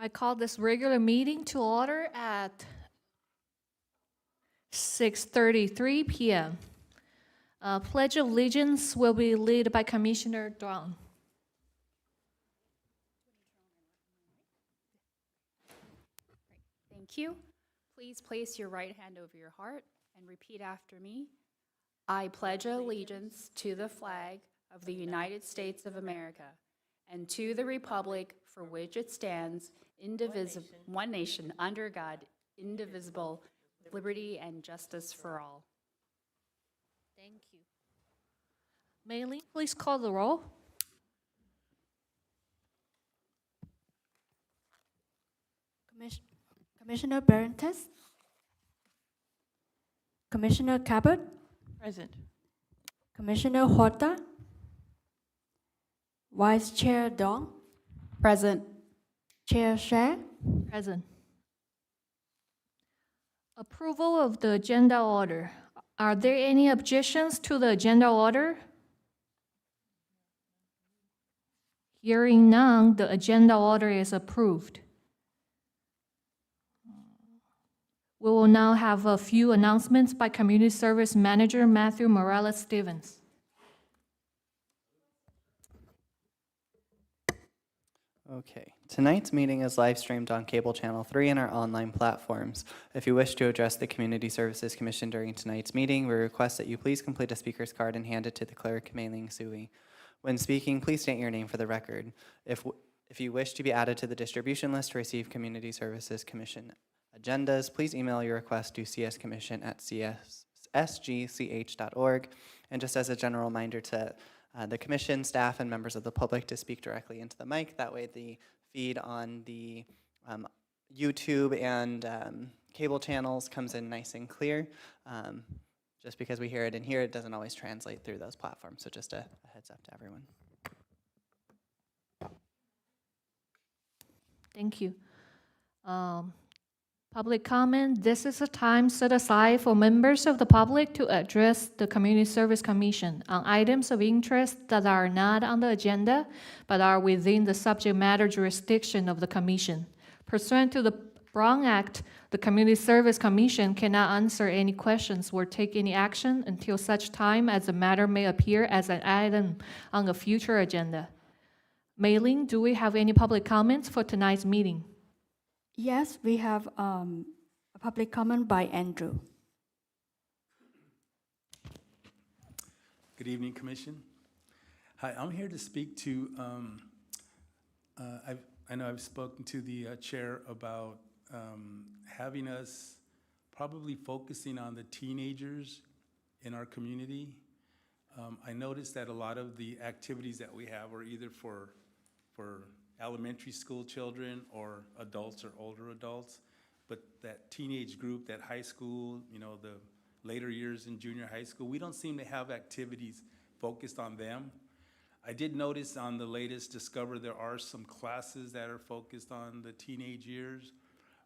I call this regular meeting to order at 6:33 p.m. Pledge of Allegiance will be led by Commissioner Duong. Thank you. Please place your right hand over your heart and repeat after me. I pledge allegiance to the flag of the United States of America and to the republic for which it stands, indivisible, one nation, under God, indivisible, with liberty and justice for all. Thank you. Mei-Ling, please call the roll. Commissioner Barentes, Commissioner Cabot, Present. Commissioner Horta, Vice Chair Dong, Present. Chair Share, Present. Approval of the agenda order. Are there any objections to the agenda order? Hearing none, the agenda order is approved. We will now have a few announcements by Community Service Manager Matthew Morales-Stevens. Okay, tonight's meeting is live streamed on Cable Channel 3 and our online platforms. If you wish to address the Community Services Commission during tonight's meeting, we request that you please complete a speaker's card and hand it to the clerk, Mei-Ling Sui. When speaking, please state your name for the record. If you wish to be added to the distribution list to receive Community Services Commission agendas, please email your request to cscommission@sgch.org. And just as a general reminder to the commission, staff, and members of the public to speak directly into the mic. That way the feed on the YouTube and cable channels comes in nice and clear. Just because we hear it in here, it doesn't always translate through those platforms. So just a heads up to everyone. Thank you. Public comment. This is a time set aside for members of the public to address the Community Service Commission on items of interest that are not on the agenda but are within the subject matter jurisdiction of the Commission. Pursuant to the Brown Act, the Community Service Commission cannot answer any questions or take any action until such time as the matter may appear as an item on a future agenda. Mei-Ling, do we have any public comments for tonight's meeting? Yes, we have a public comment by Andrew. Good evening, Commission. Hi, I'm here to speak to, I know I've spoken to the chair about having us probably focusing on the teenagers in our community. I noticed that a lot of the activities that we have are either for elementary school children or adults or older adults, but that teenage group, that high school, you know, the later years in junior high school, we don't seem to have activities focused on them. I did notice on the latest Discover there are some classes that are focused on the teenage years,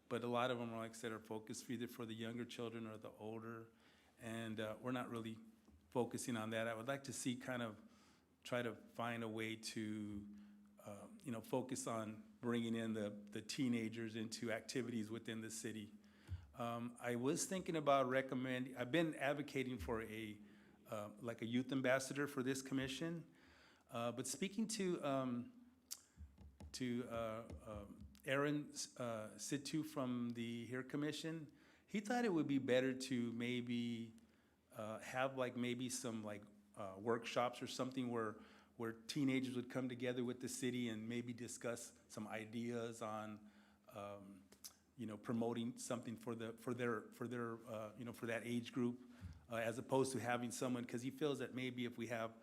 but a lot of them, like I said, are focused either for the younger children or the older, and we're not really focusing on that. I would like to see try to find a way to focus on bringing in the teenagers into activities within the city. I was thinking about I've been advocating for like a youth ambassador for this commission, but speaking to Aaron Situ from the HERE Commission, he thought it would be better to maybe have maybe some workshops or something where teenagers would come together with the city and maybe discuss some ideas on, promoting something for that age group, as opposed to having someone, because he feels that maybe if we have,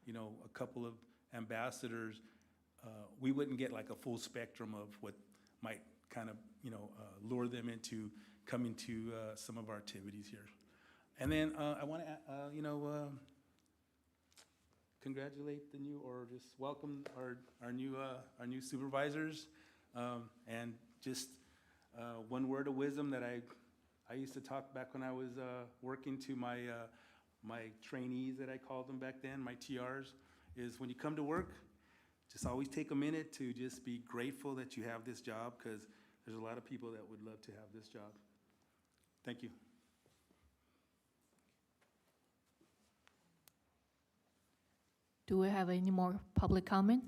a couple of ambassadors, we wouldn't get like a full spectrum of what might kind of, lure them into coming to some of our activities here. And then I want to, congratulate the new, or just welcome our new supervisors, and just one word of wisdom that I used to talk back when I was working to my my trainees that I called them back then, my TRs, is when you come to work, just always take a minute to just be grateful that you have this job, because there's a lot of people that would love to have this job. Thank you. Do we have any more public comment?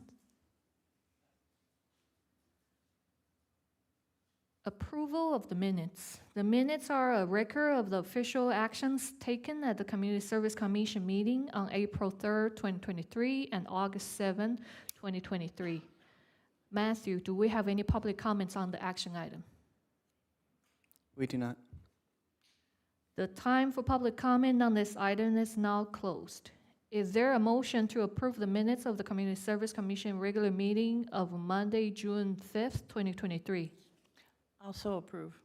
Approval of the minutes. The minutes are a record of the official actions taken at the Community Service Commission meeting on April 3rd, 2023, and August 7th, 2023. Matthew, do we have any public comments on the action item? We do not. The time for public comment on this item is now closed. Is there a motion to approve the minutes of the Community Service Commission regular meeting of Monday, June 5th, 2023? Also approve.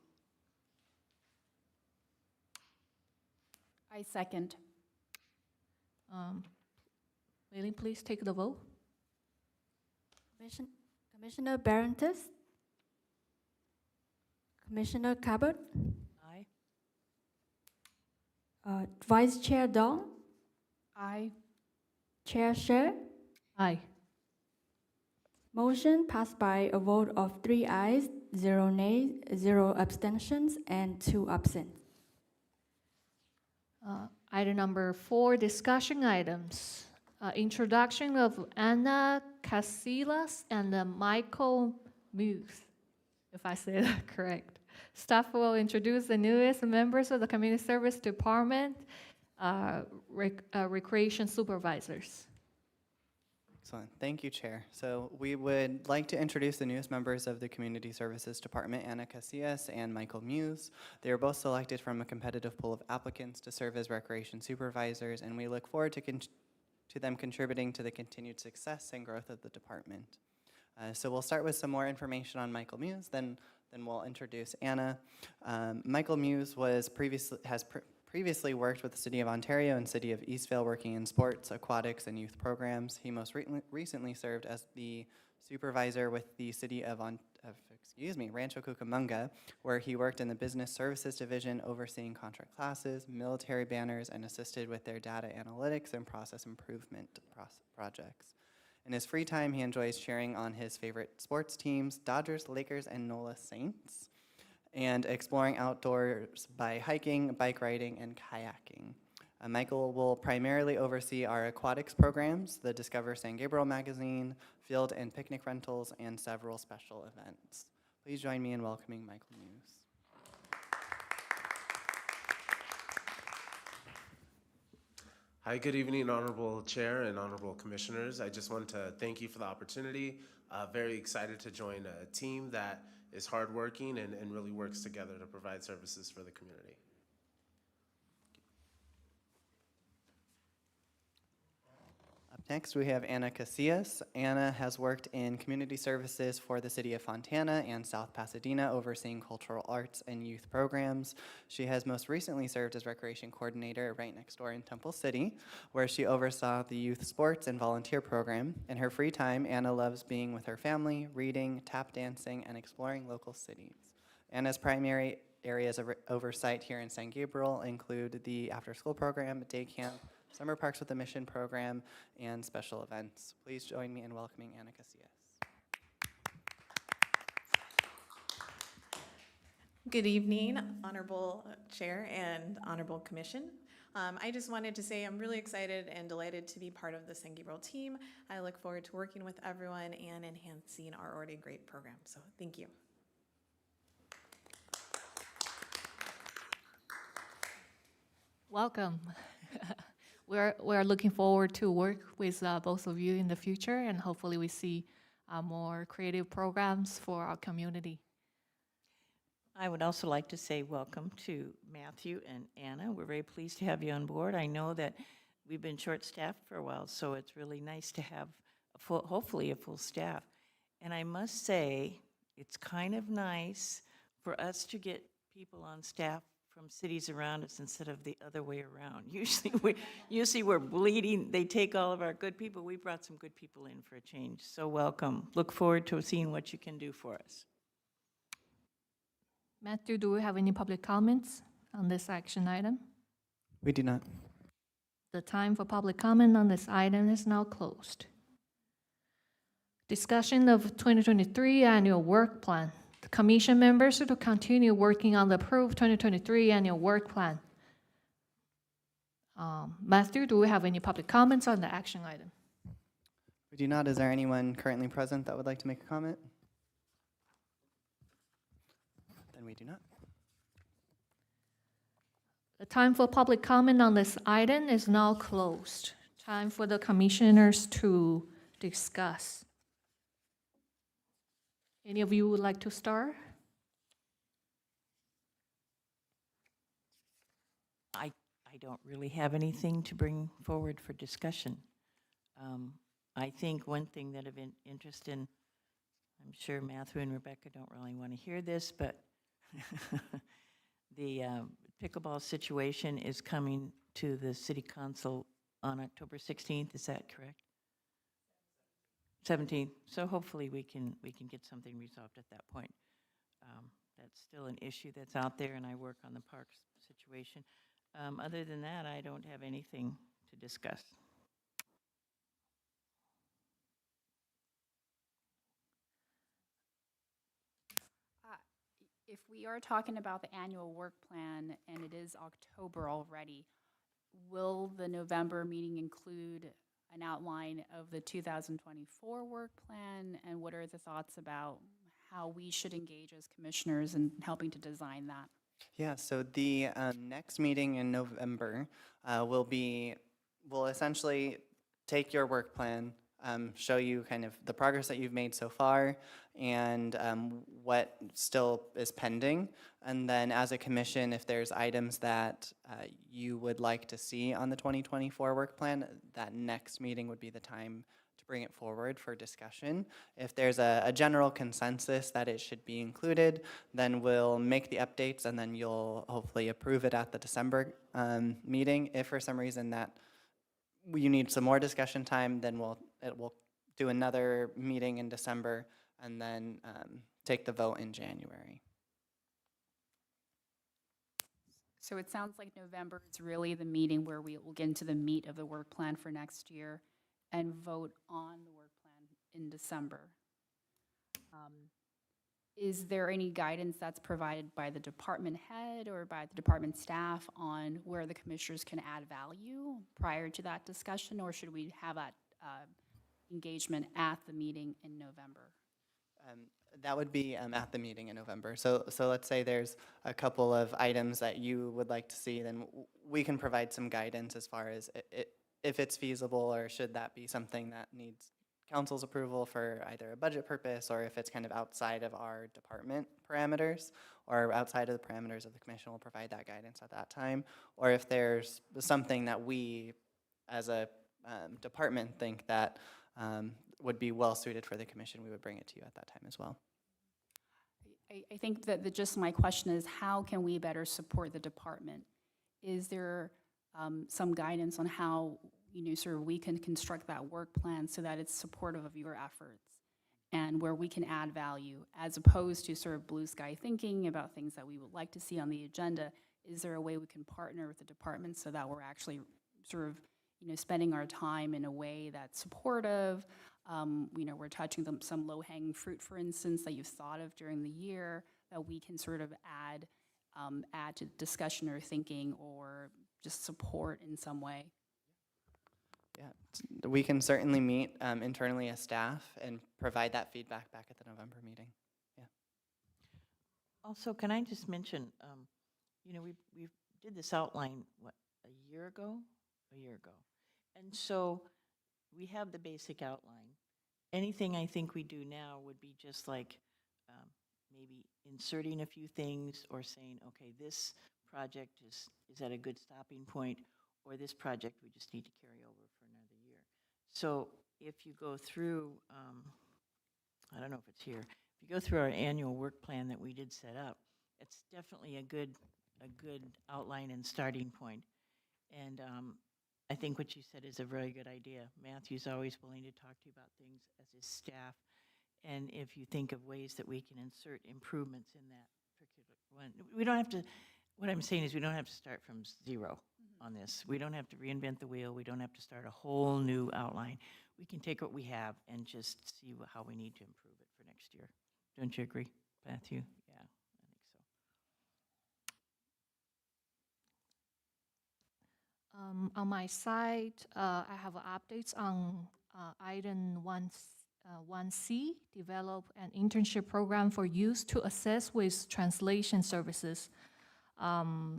I second. Mailing, please take the vote. Commissioner Barrentus, Commissioner Cabot, Aye. Vice Chair Dong, Aye. Chair Sher. Aye. Motion passed by a vote of 3 ayes, 0 nays, 0 abstentions, and 2 absent. Item number 4, discussion items. Introduction of Anna Casillas and Michael Muse, if I said that correct. Staff will introduce the newest members of the Community Service Department, recreation supervisors. Excellent. Thank you, Chair. So we would like to introduce the newest members of the Community Services Department, Anna Casillas and Michael Muse. They were both selected from a competitive pool of applicants to serve as recreation supervisors, and we look forward to them contributing to the continued success and growth of the department. So we'll start with some more information on Michael Muse, then we'll introduce Anna. Michael Muse has previously worked with the City of Ontario and City of Eastvale, working in sports, aquatics, and youth programs. He most recently served as the supervisor with the City of Rancho Cucamonga, where he worked in the Business Services Division, overseeing contract classes, military banners, and assisted with their data analytics and process improvement projects. In his free time, he enjoys cheering on his favorite sports teams, Dodgers, Lakers, and NOLA Saints, and exploring outdoors by hiking, bike riding, and kayaking. Michael will primarily oversee our aquatics programs, the Discover San Gabriel magazine, field and picnic rentals, and several special events. Please join me in welcoming Michael Muse. Hi, good evening, Honorable Chair and Honorable Commissioners. I just want to thank you for the opportunity. Very excited to join a team that is hardworking and really works together to provide services for the community. Up next, we have Anna Casillas. Anna has worked in community services for the City of Fontana and South Pasadena, overseeing cultural arts and youth programs. She has most recently served as recreation coordinator right next door in Temple City, where she oversaw the youth sports and volunteer program. In her free time, Anna loves being with her family, reading, tap dancing, and exploring local cities. Anna's primary areas of oversight here in San Gabriel include the after-school program, day camp, Summer Parks with a Mission program, and special events. Please join me in welcoming Anna Casillas. Good evening, Honorable Chair and Honorable Commission. I just wanted to say I'm really excited and delighted to be part of the San Gabriel team. I look forward to working with everyone and enhancing our already great program. So thank you. Welcome. We're looking forward to work with both of you in the future, and hopefully we see more creative programs for our community. I would also like to say welcome to Matthew and Anna. We're very pleased to have you on board. I know that we've been short-staffed for a while, so it's really nice to have hopefully a full staff. And I must say, it's kind of nice for us to get people on staff from cities around us instead of the other way around. Usually we're bleeding. They take all of our good people. We brought some good people in for a change. So welcome. Look forward to seeing what you can do for us. Matthew, do we have any public comments on this action item? We do not. The time for public comment on this item is now closed. Discussion of 2023 annual work plan. The commission members to continue working on the approved 2023 annual work plan. Matthew, do we have any public comments on the action item? We do not. Is there anyone currently present that would like to make a comment? Then we do not. The time for public comment on this item is now closed. Time for the commissioners to discuss. Any of you would like to start? I don't really have anything to bring forward for discussion. I think one thing that of interest in, I'm sure Matthew and Rebecca don't really want to hear this, but the pickleball situation is coming to the city council on October 16th, is that correct? 17th, so hopefully we can get something resolved at that point. That's still an issue that's out there, and I work on the parks situation. Other than that, I don't have anything to discuss. If we are talking about the annual work plan and it is October already, will the November meeting include an outline of the 2024 work plan? And what are the thoughts about how we should engage as commissioners in helping to design that? Yeah, so the next meeting in November will essentially take your work plan, show you kind of the progress that you've made so far and what still is pending. And then as a commission, if there's items that you would like to see on the 2024 work plan, that next meeting would be the time to bring it forward for discussion. If there's a general consensus that it should be included, then we'll make the updates and then you'll hopefully approve it at the December meeting. If for some reason that you need some more discussion time, then we'll do another meeting in December and then take the vote in January. So it sounds like November is really the meeting where we will get into the meat of the work plan for next year and vote on the work plan in December. Is there any guidance that's provided by the department head or by the department staff on where the commissioners can add value prior to that discussion, or should we have that engagement at the meeting in November? That would be at the meeting in November. So let's say there's a couple of items that you would like to see, then we can provide some guidance as far as if it's feasible, or should that be something that needs council's approval for either a budget purpose, or if it's kind of outside of our department parameters or outside of the parameters of the commission, will provide that guidance at that time. Or if there's something that we as a department think that would be well suited for the commission, we would bring it to you at that time as well. I think that just my question is, how can we better support the department? Is there some guidance on how sort of we can construct that work plan so that it's supportive of your efforts and where we can add value, as opposed to sort of blue sky thinking about things that we would like to see on the agenda? Is there a way we can partner with the department so that we're actually sort of spending our time in a way that's supportive? We're touching some low-hanging fruit, for instance, that you've thought of during the year that we can sort of add to discussion or thinking or just support in some way. Yeah, we can certainly meet internally as staff and provide that feedback back at the November meeting. Yeah. Also, can I just mention, we did this outline, what, a year ago? A year ago. And so we have the basic outline. Anything I think we do now would be just like maybe inserting a few things or saying, okay, this project is at a good stopping point, or this project we just need to carry over for another year. So if you go through, I don't know if it's here, if you go through our annual work plan that we did set up, it's definitely a good outline and starting point. And I think what you said is a very good idea. Matthew's always willing to talk to you about things as his staff. And if you think of ways that we can insert improvements in that particular one, we don't have to, what I'm saying is we don't have to start from zero on this. We don't have to reinvent the wheel. We don't have to start a whole new outline. we can take what we have and just see how we need to improve it for next year. Don't you agree, Matthew? Yeah, I think so. On my side, I have updates on item 1C, develop an internship program for youth to assist with translation services.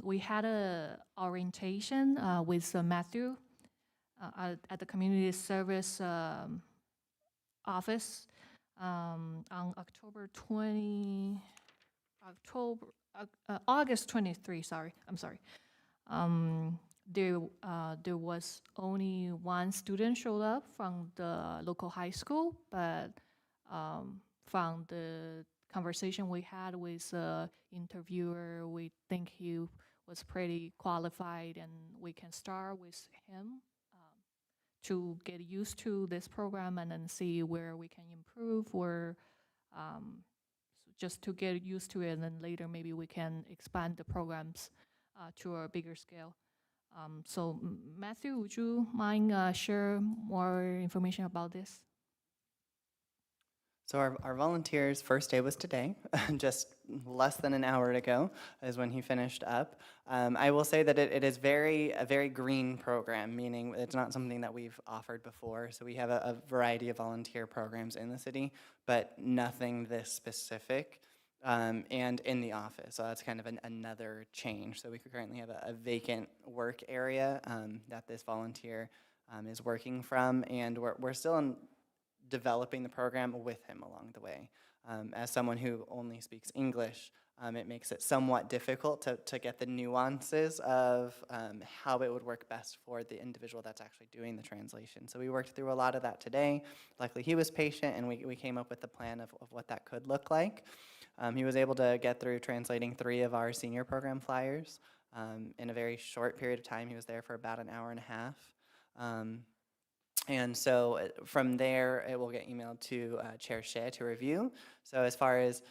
We had a orientation with Matthew at the community service office on August 23, I'm sorry. There was only one student showed up from the local high school, but from the conversation we had with the interviewer, we think he was pretty qualified, and we can start with him to get used to this program and then see where we can improve, or just to get used to it, and then later maybe we can expand the programs to a bigger scale. So Matthew, would you mind share more information about this? So our volunteer's first day was today, just less than an hour ago is when he finished up. I will say that it is a very green program, meaning it's not something that we've offered before. So we have a variety of volunteer programs in the city, but nothing this specific and in the office. So that's kind of another change. So we currently have a vacant work area that this volunteer is working from, and we're still in developing the program with him along the way. As someone who only speaks English, it makes it somewhat difficult to get the nuances of how it would work best for the individual that's actually doing the translation. So we worked through a lot of that today. Luckily, he was patient, and we came up with a plan of what that could look like. He was able to get through translating 3 of our senior program flyers in a very short period of time. He was there for about an hour and a half. And so from there, it will get emailed to Chair Shea to review. So as far as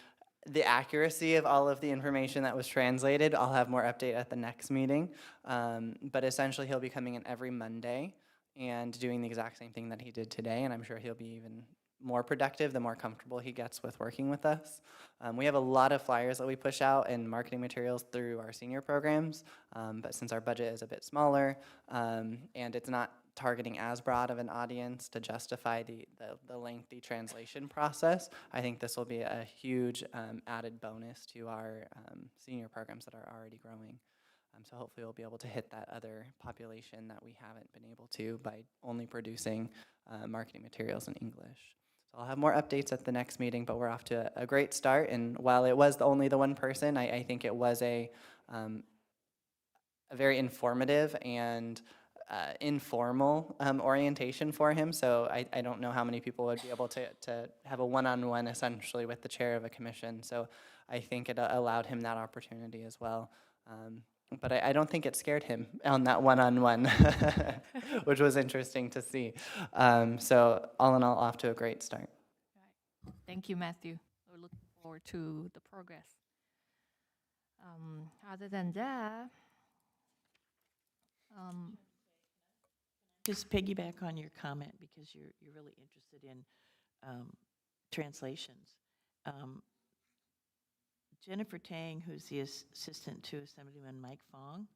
the accuracy of all of the information that was translated, I'll have more update at the next meeting. But essentially, he'll be coming in every Monday and doing the exact same thing that he did today, and I'm sure he'll be even more productive the more comfortable he gets with working with us. We have a lot of flyers that we push out and marketing materials through our senior programs, but since our budget is a bit smaller and it's not targeting as broad of an audience to justify the lengthy translation process, I think this will be a huge added bonus to our senior programs that are already growing. So hopefully we'll be able to hit that other population that we haven't been able to by only producing marketing materials in English. So I'll have more updates at the next meeting, but we're off to a great start. And while it was only the one person, I think it was a very informative and informal orientation for him. So I don't know how many people would be able to have a one-on-one essentially with the chair of a commission. So I think it allowed him that opportunity as well. But I don't think it scared him on that one-on-one, which was interesting to see. So all in all, off to a great start. Right. Thank you, Matthew. We're looking forward to the progress. Other than that, Just piggyback on your comment, because you're really interested in translations. Jennifer Tang, who's the assistant to Assemblyman Mike Fong,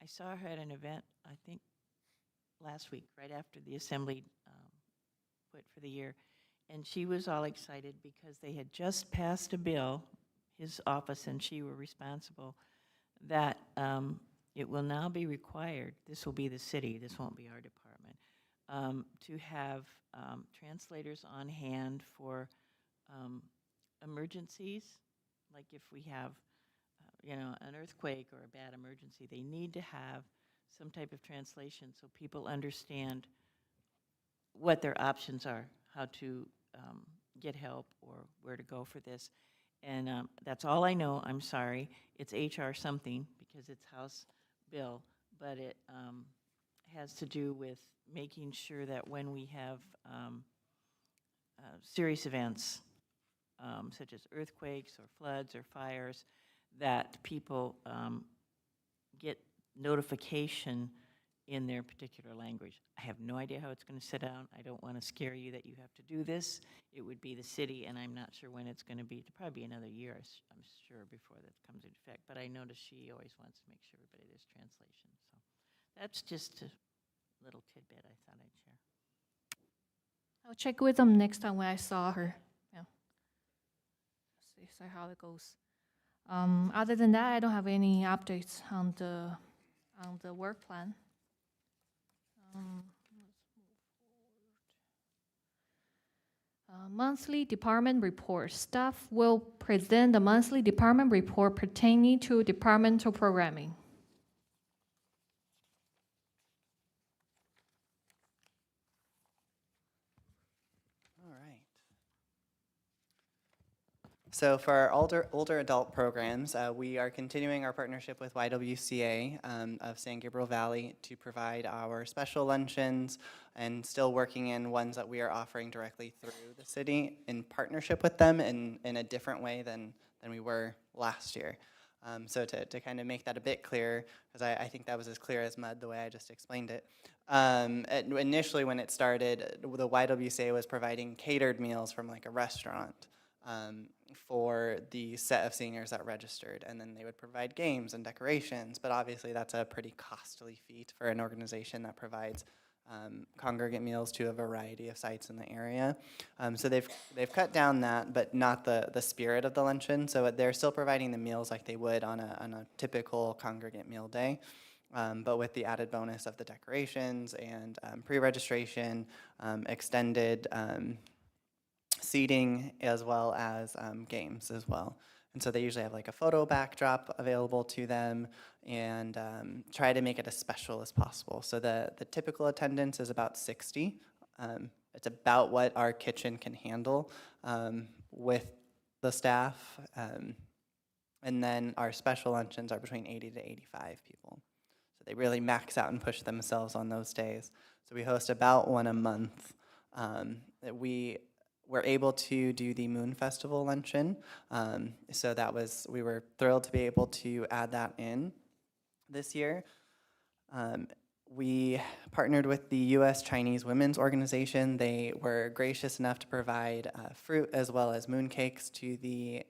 I saw her at an event, I think, last week, right after the Assembly quit for the year, and she was all excited because they had just passed a bill, his office and she were responsible, that it will now be required, this will be the city, this won't be our department, to have translators on hand for emergencies. Like if we have, an earthquake or a bad emergency, they need to have some type of translation so people understand what their options are, how to get help or where to go for this. And that's all I know. I'm sorry. It's HR something because it's House bill, but it has to do with making sure that when we have serious events, such as earthquakes or floods or fires, that people get notification in their particular language. I have no idea how it's going to sit down. I don't want to scare you that you have to do this. It would be the city, and I'm not sure when it's going to be. It'll probably be another year, I'm sure, before that comes into effect. But I notice she always wants to make sure everybody there's translation. So that's just a little tidbit I thought I'd share. I'll check with them next time when I saw her. Yeah. See how it goes. Other than that, I don't have any updates on the work plan. Let's move forward. Monthly department report. Staff will present the monthly department report pertaining to departmental programming. All right. So for our older adult programs, we are continuing our partnership with YWCA of San Gabriel Valley to provide our special luncheons and still working in ones that we are offering directly through the city in partnership with them in a different way than we were last year. So to kind of make that a bit clearer, because I think that was as clear as mud the way I just explained it. Initially when it started, the YWCA was providing catered meals from like a restaurant. For the set of seniors that registered, and then they would provide games and decorations, but obviously that's a pretty costly feat for an organization that provides congregate meals to a variety of sites in the area. So they've cut down that, but not the spirit of the luncheon, so they're still providing the meals like they would on a typical congregate meal day. But with the added bonus of the decorations and pre-registration, extended seating, as well as games as well. And so they usually have like a photo backdrop available to them and try to make it as special as possible. So the typical attendance is about 60. It's about what our kitchen can handle with the staff. And then our special luncheons are between 80 to 85 people. So they really max out and push themselves on those days. So we host about one a month. We're able to do the Moon Festival luncheon. So we were thrilled to be able to add that in this year. We partnered with the U.S. Chinese Women's Organization. They were gracious enough to provide fruit as well as mooncakes to the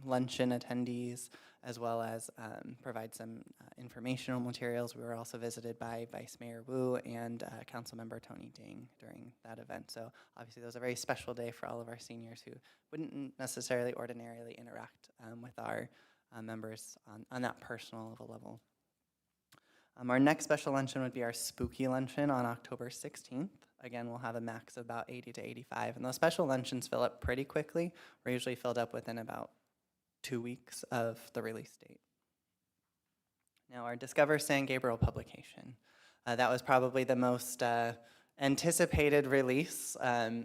luncheon attendees, as well as provide some informational materials. We were also visited by Vice Mayor Wu and Councilmember Tony Ding during that event. So obviously that was a very special day for all of our seniors who wouldn't necessarily ordinarily interact with our members on that personal of a level. Our next special luncheon would be our spooky luncheon on October 16th. Again, we'll have a max of about 80 to 85, and those special luncheons fill up pretty quickly. We're usually filled up within about 2 weeks of the release date. Now, our Discover San Gabriel publication. That was probably the most anticipated release.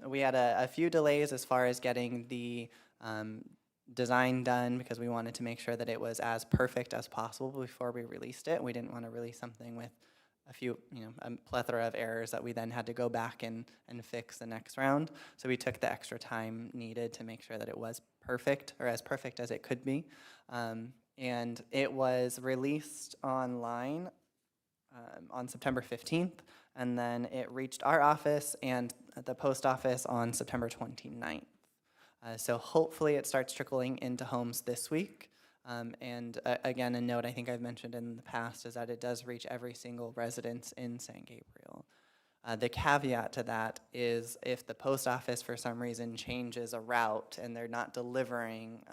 We had a few delays as far as getting the design done because we wanted to make sure that it was as perfect as possible before we released it. We didn't want to release something with a plethora of errors that we then had to go back and fix the next round. So we took the extra time needed to make sure that it was perfect, or as perfect as it could be. And it was released online on September 15th, and then it reached our office and the post office on September 29th. So hopefully it starts trickling into homes this week. Again, a note I think I've mentioned in the past is that it does reach every single residence in San Gabriel. The caveat to that is if the post office for some reason changes a route and they're not delivering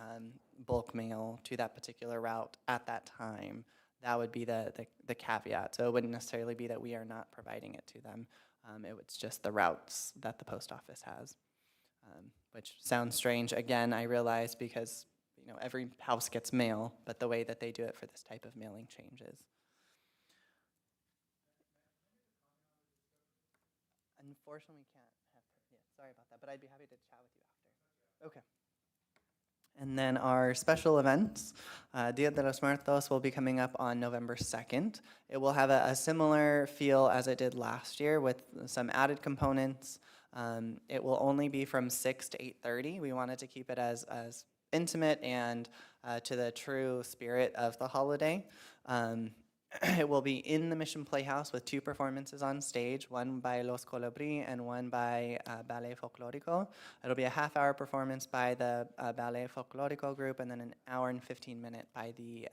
bulk mail to that particular route at that time, that would be the caveat. So it wouldn't necessarily be that we are not providing it to them. It's just the routes that the post office has, which sounds strange. Again, I realize because every house gets mail, but the way that they do it for this type of mailing changes. Unfortunately, we can't sorry about that, but I'd be happy to chat with you after. Okay. And then our special events, Dia de los Muertos will be coming up on November 2nd. It will have a similar feel as it did last year with some added components. It will only be from 6 to 8:30. We wanted to keep it as intimate and to the true spirit of the holiday. It will be in the Mission Playhouse with 2 performances on stage, one by Los Colibrí and one by Ballet Folklórico. It'll be a half-hour performance by the Ballet Folklórico group, and then an hour and 15-minute by the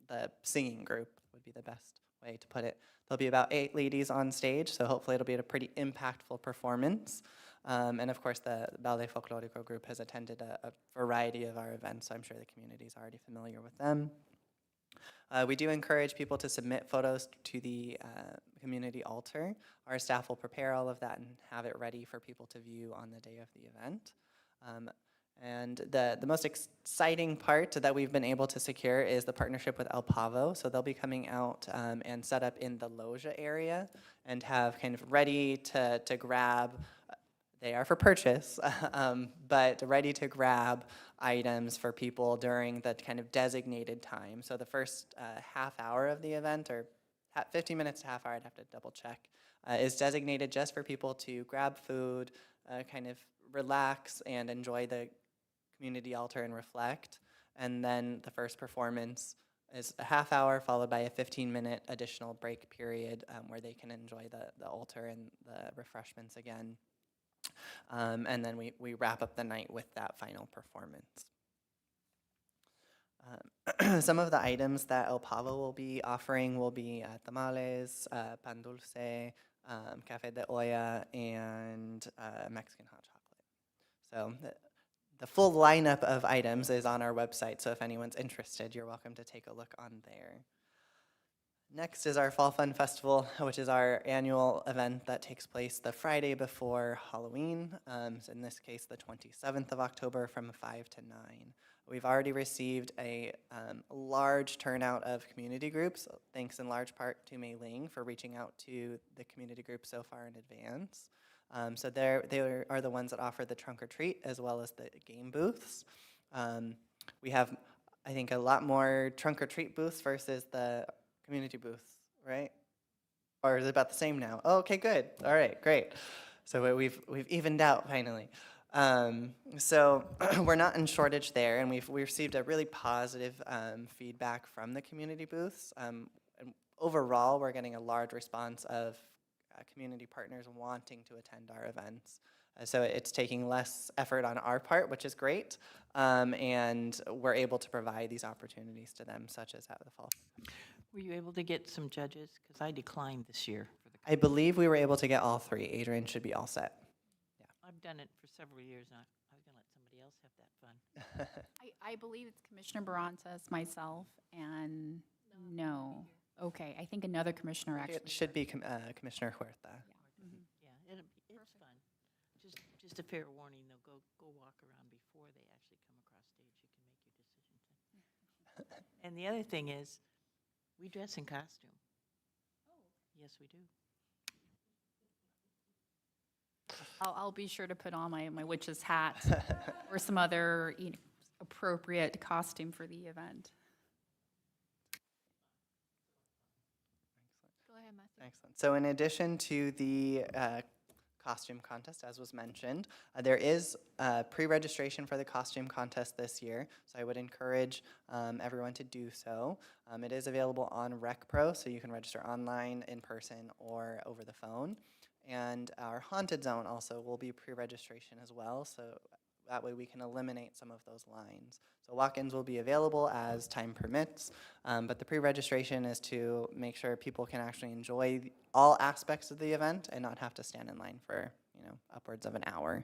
the singing group would be the best way to put it. There'll be about 8 ladies on stage, so hopefully it'll be a pretty impactful performance. And of course, the Ballet Folklórico group has attended a variety of our events, so I'm sure the community is already familiar with them. We do encourage people to submit photos to the community altar. Our staff will prepare all of that and have it ready for people to view on the day of the event. And the most exciting part that we've been able to secure is the partnership with El Pavo. So they'll be coming out and set up in the Loja area and have kind of ready to grab. They are for purchase, but ready to grab items for people during the kind of designated time. So the first half hour of the event, or 15 minutes to half hour, I'd have to double check, is designated just for people to grab food, kind of relax and enjoy the community altar and reflect. And then the first performance is a half hour followed by a 15-minute additional break period where they can enjoy the altar and the refreshments again. And then we wrap up the night with that final performance. Some of the items that El Pavo will be offering will be tamales, pan dulce, café de olla, and Mexican hot chocolate. So the full lineup of items is on our website, so if anyone's interested, you're welcome to take a look on there. Next is our Fall Fun Festival, which is our annual event that takes place the Friday before Halloween, so in this case the 27th of October from 5 to 9. We've already received a large turnout of community groups, thanks in large part to Mei Ling for reaching out to the community groups so far in advance. So they are the ones that offer the trunk or treat as well as the game booths. We have, I think, a lot more trunk or treat booths versus the community booths, right? Or is it about the same now? Oh, okay, good. All right, great. So we've evened out finally. So we're not in shortage there, and we've received a really positive feedback from the community booths. And overall, we're getting a large response of community partners wanting to attend our events. So it's taking less effort on our part, which is great, and we're able to provide these opportunities to them, such as at the fall. Were you able to get some judges? Because I declined this year for the. I believe we were able to get all 3. Adrian should be all set. I've done it for several years now. I was going to let somebody else have that fun. I believe it's Commissioner Barantas, myself, and no. Okay, I think another commissioner actually. It should be Commissioner Huerta. Yeah, it's fun. Just a fair warning, though. Go walk around before they actually come across stage. You can make your decision. And the other thing is, we dress in costume. Oh. Yes, we do. I'll be sure to put on my witch's hat or some other appropriate costume for the event. Go ahead, Matthew. Excellent. So in addition to the costume contest, as was mentioned, there is pre-registration for the costume contest this year, so I would encourage everyone to do so. It is available on RecPro, so you can register online, in person, or over the phone. And our Haunted Zone also will be pre-registration as well, so that way we can eliminate some of those lines. So walk-ins will be available as time permits, but the pre-registration is to make sure people can actually enjoy all aspects of the event and not have to stand in line for upwards of an hour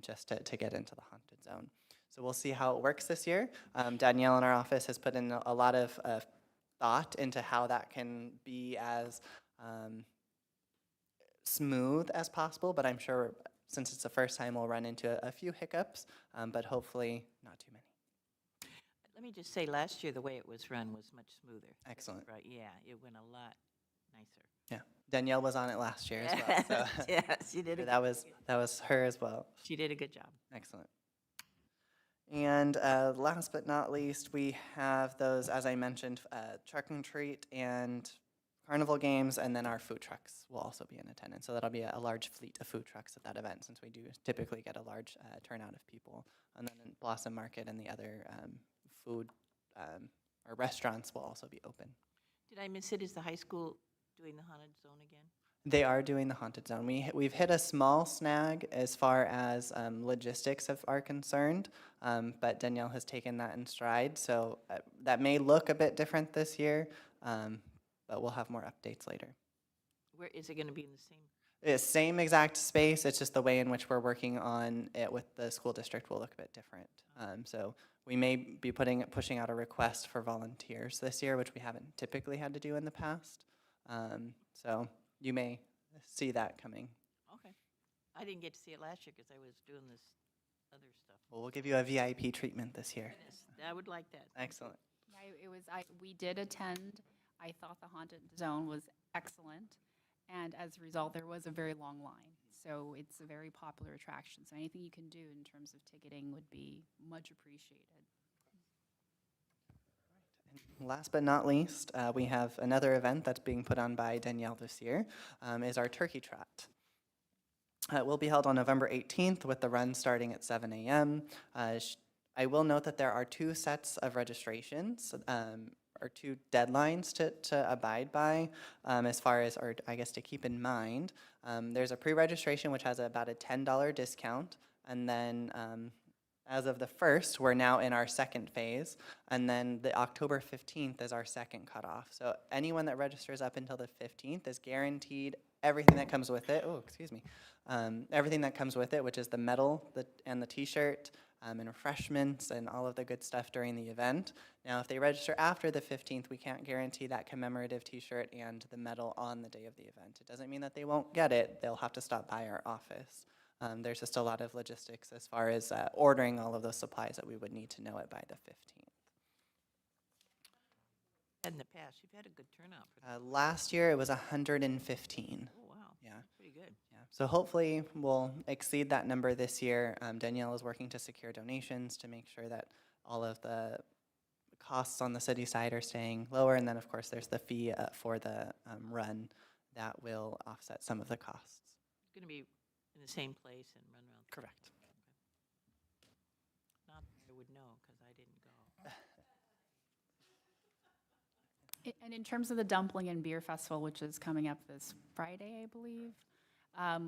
just to get into the Haunted Zone. So we'll see how it works this year. Danielle in our office has put in a lot of thought into how that can be as smooth as possible, but I'm sure since it's the first time we'll run into a few hiccups, but hopefully not too many. Let me just say, last year, the way it was run was much smoother. Excellent. Right, yeah, it went a lot nicer. Yeah, Danielle was on it last year as well. So Yeah, she did that was her as well. She did a good job. Excellent. And last but not least, we have those, as I mentioned, truck and treat and carnival games, and then our food trucks will also be in attendance. So that'll be a large fleet of food trucks at that event, since we do typically get a large turnout of people. And then Blossom Market and the other food or restaurants will also be open. Did I miss it? Is the high school doing the haunted zone again? They are doing the haunted zone. We've hit a small snag as far as logistics are concerned, but Danielle has taken that in stride. So that may look a bit different this year, but we'll have more updates later. Where is it going to be in the same? It's same exact space. It's just the way in which we're working on it with the school district will look a bit different. So we may be pushing out a request for volunteers this year, which we haven't typically had to do in the past. So you may see that coming. Okay. I didn't get to see it last year because I was doing this other stuff. Well, we'll give you a VIP treatment this year. Goodness, I would like that. Excellent. Yeah, we did attend. I thought the haunted zone was excellent. And as a result, there was a very long line. So it's a very popular attraction. So anything you can do in terms of ticketing would be much appreciated. Last but not least, we have another event that's being put on by Danielle this year, is our Turkey Trot. It will be held on November 18th with the run starting at 7 a.m. I will note that there are 2 sets of registrations, or 2 deadlines to abide by as far as, or I guess to keep in mind. There's a pre-registration which has about a $10 discount, and then as of the 1st, we're now in our second phase, and then the October 15th is our second cutoff. So anyone that registers up until the 15th is guaranteed everything that comes with it. Oh, excuse me. Everything that comes with it, which is the medal and the t-shirt, and refreshments and all of the good stuff during the event. Now, if they register after the 15th, we can't guarantee that commemorative t-shirt and the medal on the day of the event. It doesn't mean that they won't get it. They'll have to stop by our office. There's just a lot of logistics as far as ordering all of those supplies that we would need to know it by the 15th. In the past, you've had a good turnout for that. Last year, it was 115. Oh, wow. Yeah. Pretty good. Yeah. So hopefully we'll exceed that number this year. Danielle is working to secure donations to make sure that all of the costs on the city side are staying lower. And then, of course, there's the fee for the run that will offset some of the costs. It's going to be in the same place and run around. Correct. Not that I would know because I didn't go. And in terms of the Dumpling and Beer Festival, which is coming up this Friday, I believe, how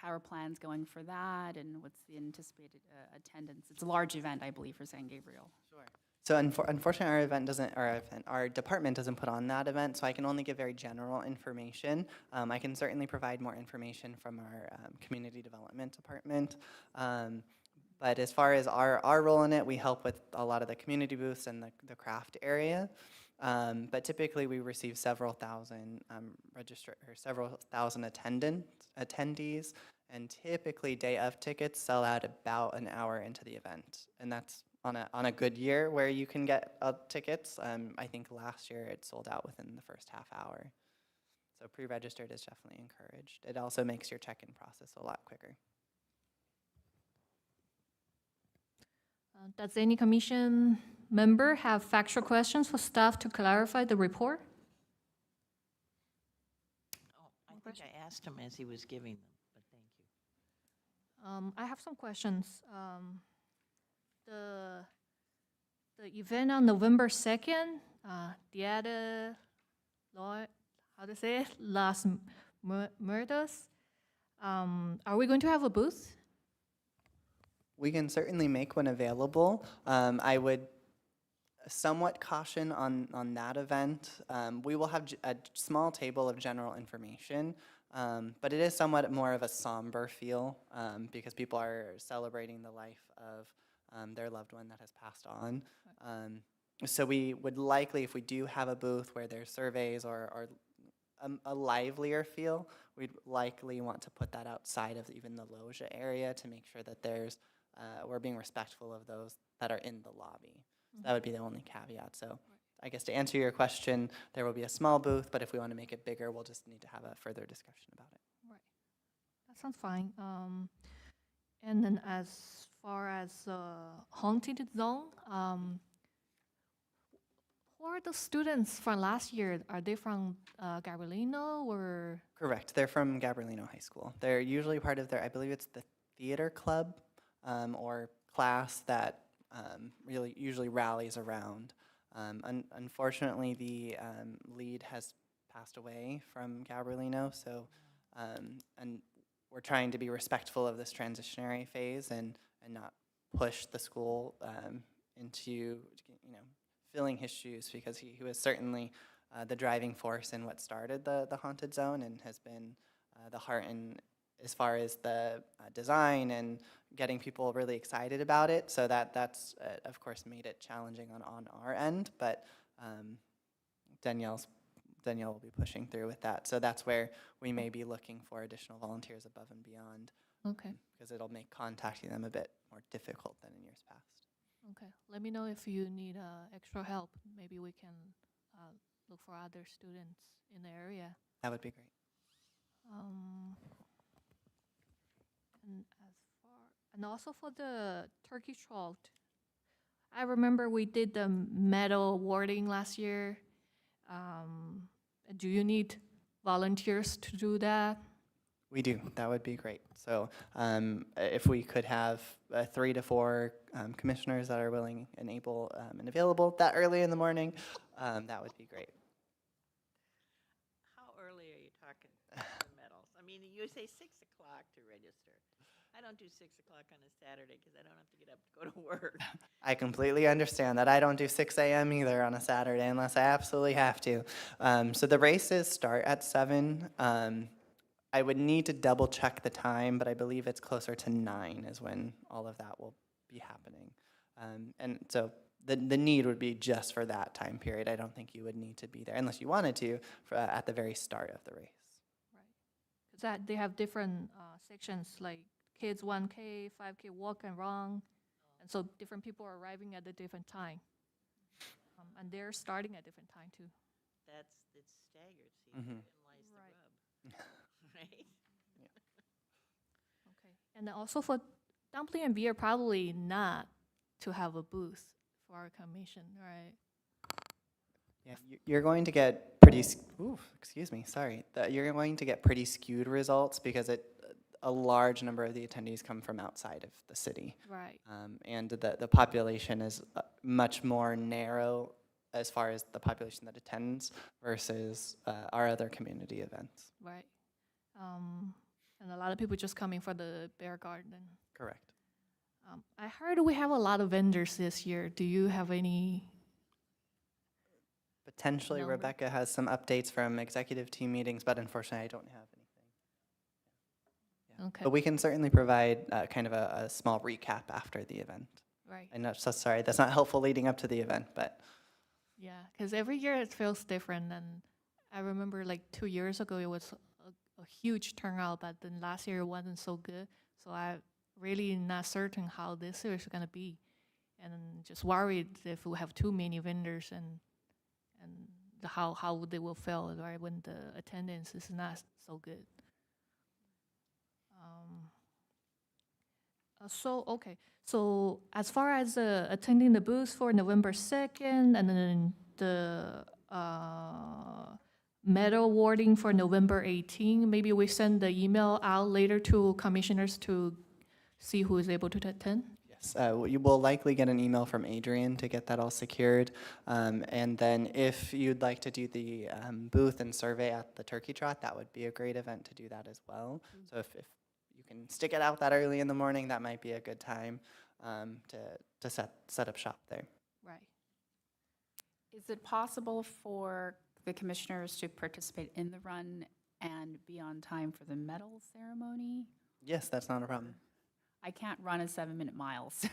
are plans going for that, and what's the anticipated attendance? It's a large event, I believe, for San Gabriel. Sure. So unfortunately, our department doesn't put on that event, so I can only give very general information. I can certainly provide more information from our community development department. But as far as our role in it, we help with a lot of the community booths and the craft area. But typically, we receive several thousand several thousand attendees, and typically day of tickets sell out about an hour into the event, and that's on a good year where you can get tickets. I think last year it sold out within the first half hour. So pre-registered is definitely encouraged. It also makes your check-in process a lot quicker. Does any commission member have factual questions for staff to clarify the report? Oh, I think I asked him as he was giving them, but thank you. I have some questions. The event on November 2nd, Dia de how to say it? Las Muertas. Are we going to have a booth? We can certainly make one available. I would somewhat caution on that event. We will have a small table of general information, but it is somewhat more of a somber feel because people are celebrating the life of their loved one that has passed on. So we would likely, if we do have a booth where there's surveys or a livelier feel, we'd likely want to put that outside of even the loggia area to make sure that we're being respectful of those that are in the lobby. So that would be the only caveat. So I guess to answer your question, there will be a small booth, but if we want to make it bigger, we'll just need to have a further discussion about it. Right. That sounds fine. And then as far as haunted zone, who are the students from last year? Are they from Gabrielino or? Correct. They're from Gabrielino High School. They're usually part of I believe it's the theater club or class that really usually rallies around Unfortunately, the lead has passed away from Gabrielino, so and we're trying to be respectful of this transitionary phase and not push the school into filling his shoes, because he was certainly the driving force in what started the haunted zone and has been the heart in as far as the design and getting people really excited about it. So that's of course made it challenging on our end, but Danielle will be pushing through with that. So that's where we may be looking for additional volunteers above and beyond, Okay. because it'll make contacting them a bit more difficult than in years past. Okay. Let me know if you need extra help. Maybe we can look for other students in the area. That would be great. And and also for the turkey trot, I remember we did the medal awarding last year. Do you need volunteers to do that? We do. That would be great. So if we could have 3 to 4 commissioners that are willing and able and available that early in the morning, that would be great. How early are you talking for medals? I mean, you say 6 o'clock to register. I don't do 6 o'clock on a Saturday because I don't have to get up to go to work. I completely understand that. I don't do 6 a.m. either on a Saturday unless I absolutely have to. So the races start at 7. I would need to double check the time, but I believe it's closer to 9 is when all of that will be happening. And so the need would be just for that time period. I don't think you would need to be there unless you wanted to at the very start of the race. Right. Because they have different sections, like kids 1K, 5K walk and run. And so different people are arriving at a different time. And they're starting at different time too. It's staggered. See, Mhm. therein lies the rub. Right? Okay. And then also for dumpling and beer, probably not to have a booth for our commission, right? Yeah, you're going to get pretty. Excuse me. Sorry. You're going to get pretty skewed results because a large number of the attendees come from outside of the city, Right. and the population is much more narrow as far as the population that attends versus our other community events. Right. And a lot of people just coming for the bear garden. Correct. I heard we have a lot of vendors this year. Do you have any? Potentially, Number. Rebecca has some updates from executive team meetings, but unfortunately, I don't have anything. Yeah. Okay. But we can certainly provide kind of a small recap after the event. Right. I'm not so sorry. That's not helpful leading up to the event, but Yeah, because every year it feels different. And I remember like 2 years ago it was a huge turnout, but then last year it wasn't so good. So I really not certain how this year is gonna be, and just worried if we have too many vendors and how they will feel, right, when the attendance is not so good. So as far as attending the booth for November 2nd, and then the medal awarding for November 18, maybe we send the email out later to commissioners to see who is able to attend. yes, you will likely get an email from Adrian to get that all secured. And then if you'd like to do the booth and survey at the Turkey Trot, that would be a great event to do that as well. So if you can stick it out that early in the morning, that might be a good time to set up shop there. Right. Is it possible for the commissioners to participate in the run and be on time for the medal ceremony? Yes, that's not a problem. I can't run a 7-minute mile, so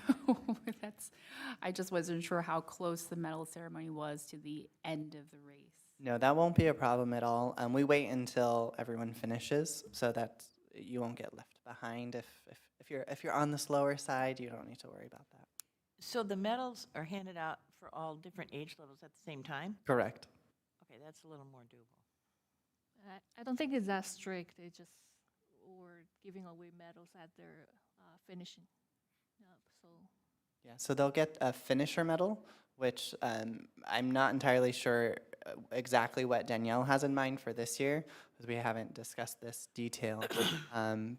I just wasn't sure how close the medal ceremony was to the end of the race. No, that won't be a problem at all. We wait until everyone finishes so that you won't get left behind. If you're on the slower side, you don't need to worry about that. So the medals are handed out for all different age levels at the same time? Correct. Okay, that's a little more doable. I don't think it's that strict. They just were giving away medals at their finishing up. So Yeah, so they'll get a finisher medal, which I'm not entirely sure exactly what Danielle has in mind for this year, because we haven't discussed this detail.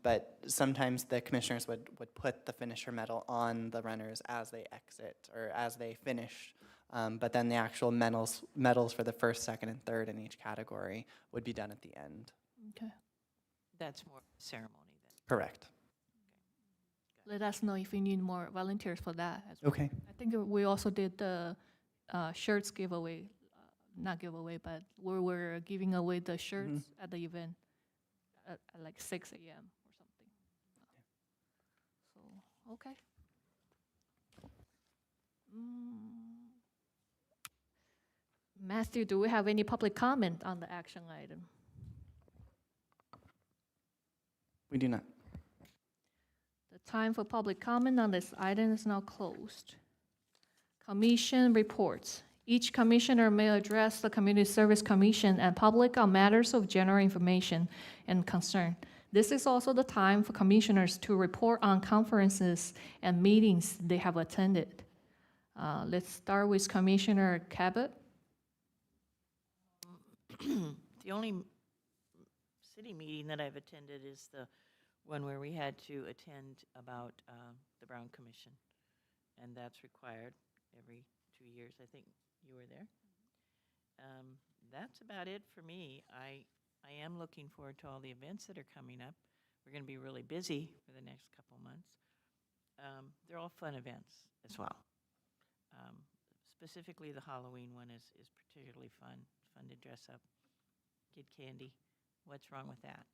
But sometimes the commissioners would put the finisher medal on the runners as they exit or as they finish But then the actual medals for the first, second, and third in each category would be done at the end. Okay. That's more ceremony then. Correct. Let us know if you need more volunteers for that as well. Okay. I think we also did the shirts giveaway, not giveaway, but we were giving away the shirts at the event at like 6 a.m. or something. So, okay. Matthew, do we have any public comment on the action item? We do not. The time for public comment on this item is now closed. Commission reports. Each commissioner may address the Community Service Commission and public on matters of general information and concern. This is also the time for commissioners to report on conferences and meetings they have attended. Let's start with Commissioner Cabot. The only city meeting that I've attended is the one where we had to attend about the Brown Commission, and that's required every 2 years. I think you were there. That's about it for me. I am looking forward to all the events that are coming up. We're going to be really busy for the next couple months. They're all fun events as well. Specifically, the Halloween one is particularly fun. It's fun to dress up, get candy. What's wrong with that?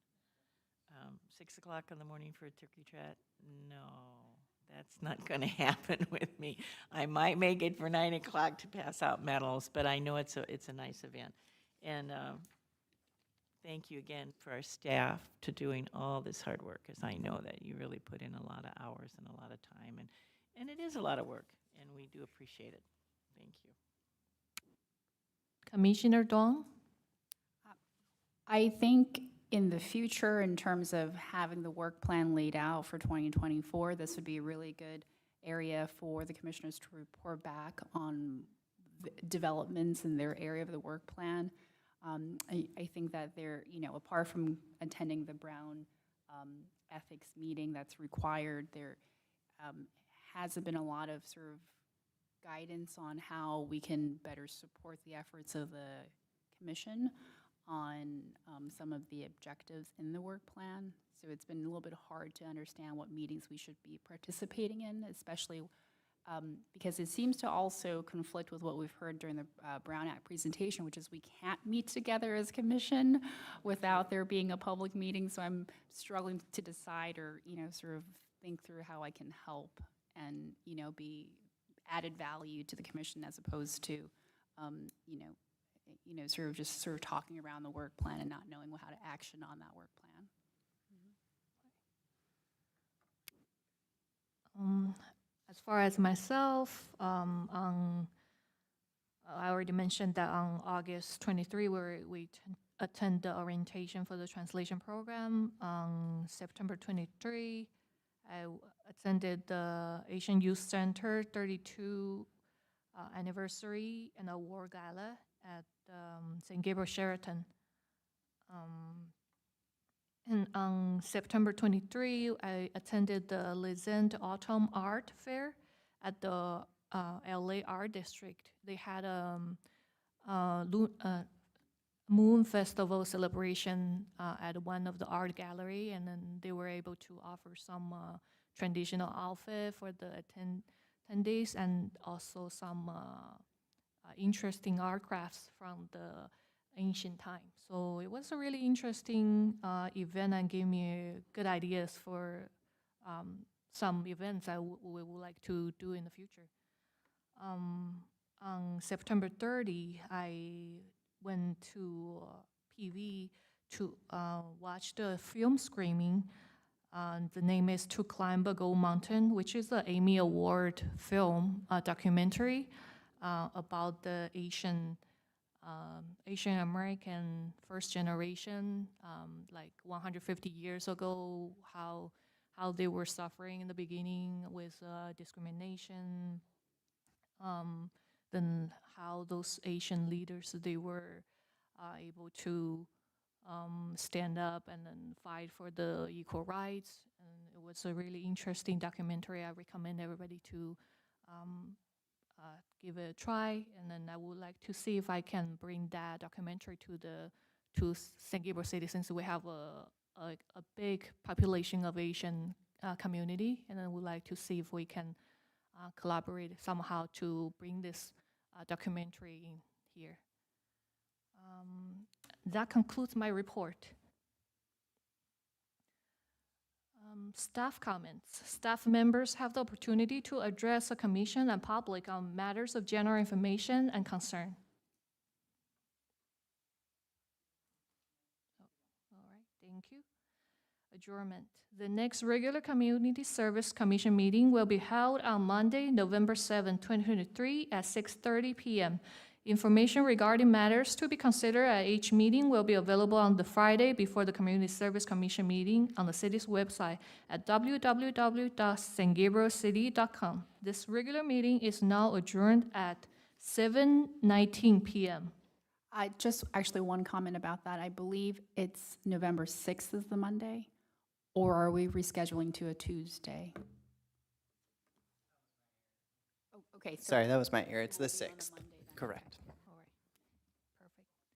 6 o'clock in the morning for a turkey trot? No, that's not going to happen with me. I might make it for 9 o'clock to pass out medals, but I know it's a nice event. And thank you again for our staff to doing all this hard work, because I know that you really put in a lot of hours and a lot of time, and it is a lot of work, and we do appreciate it. Thank you. Commissioner Dong? I think in the future, in terms of having the work plan laid out for 2024, this would be a really good area for the commissioners to report back on the developments in their area of the work plan. I think that they're, apart from attending the Brown ethics meeting that's required, there hasn't been a lot of sort of guidance on how we can better support the efforts of the commission on some of the objectives in the work plan. So it's been a little bit hard to understand what meetings we should be participating in, especially because it seems to also conflict with what we've heard during the Brown Act presentation, which is we can't meet together as commission without there being a public meeting. So I'm struggling to decide or, sort of think through how I can help and, be added value to the commission as opposed to, sort of talking around the work plan and not knowing how to action on that work plan. As far as myself, I already mentioned that on August 23, we attend the orientation for the translation program. On September 23, I attended the Asian Youth Center 32 anniversary and award gala at St. Gabriel Sheraton. And on September 23, I attended the Lizent Autumn Art Fair at the LA Art District. They had a Moon Festival celebration at one of the art gallery, and then they were able to offer some traditional outfit for the attendees and also some interesting art crafts from the ancient time. So it was a really interesting event and gave me good ideas for some events we would like to do in the future. On September 30, I went to PV to watch the film screening. The name is To Climb a Gold Mountain, which is an Emmy Award film documentary about the Asian American first generation, like 150 years ago, how they were suffering in the beginning with discrimination, then how those Asian leaders, they were able to stand up and then fight for the equal rights. And it was a really interesting documentary. I recommend everybody to give it a try, and then I would like to see if I can bring that documentary to San Gabriel City, since we have a big population of Asian community, and I would like to see if we can collaborate somehow to bring this documentary in here. That concludes my report. Staff comments. Staff members have the opportunity to address the commission and public on matters of general information and concern. All right, thank you. Adjournment. The next regular Community Service Commission meeting will be held on Monday, November 7, 2023 at 6:30 p.m. Information regarding matters to be considered at each meeting will be available on the Friday before the Community Service Commission meeting on the city's website at www.sangabrielcity.com. This regular meeting is now adjourned at 7:19 p.m. I just, actually, one comment about that. I believe it's November 6th is the Monday, or are we rescheduling to a Tuesday? Oh, okay. So Sorry, that was my error. It's the we'll be on a 6th. Monday then. Correct.